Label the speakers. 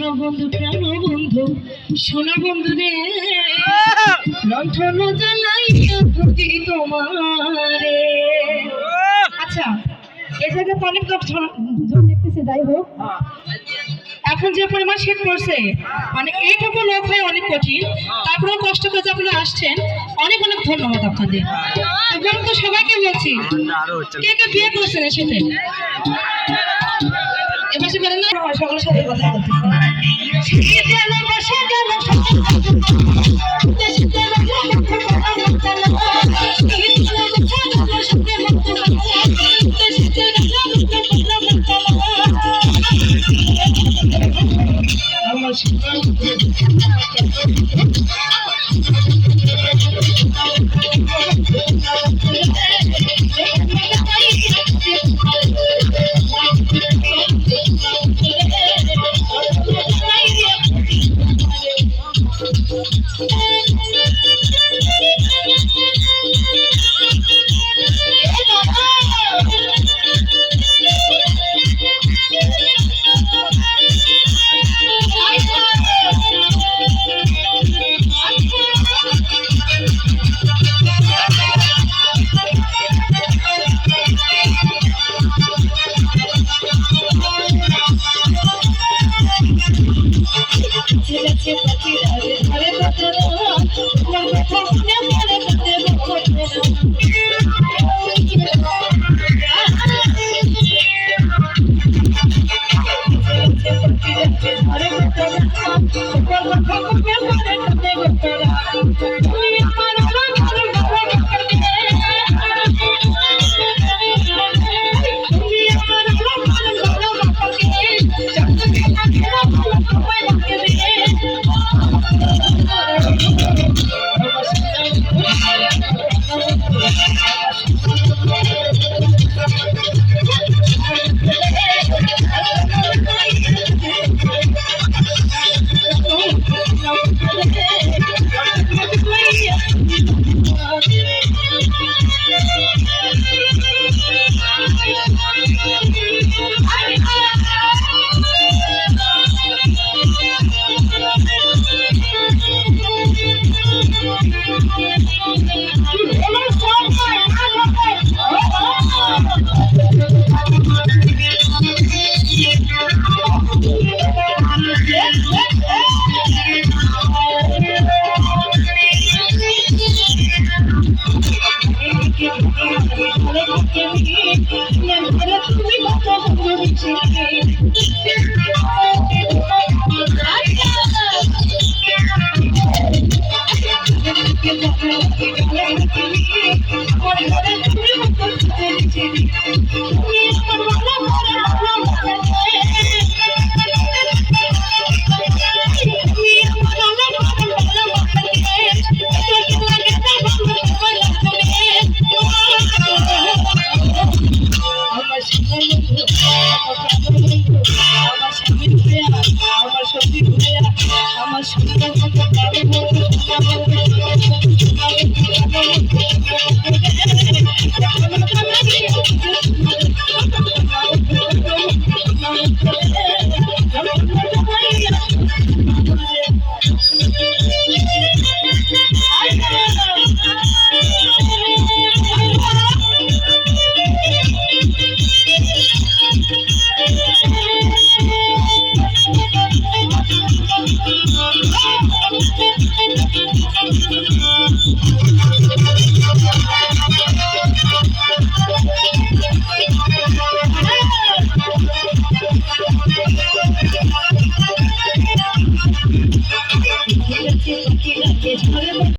Speaker 1: শোনো বন্ধু প্রাণ বন্ধু শোনো বন্ধু রে লণ্ঠন জ্বালাইয়া ভুতি তোমারে। আচ্ছা এই জায়গায় অনেক জন দেখতেছে, যাই হোক এখন যে পরিমাণ শীত পড়ছে মানে এইটুকু লোক হয়ে অনেক কঠিন, তারপরেও কষ্ট করে আপনারা আসছেন, অনেক অনেক ধন্যবাদ আপনাদের। এবং তো সবাইকে বলছি কে কে বিয়ে করছেন সেটা এবার সে বলেন না সকলের সাথে কথা
Speaker 2: What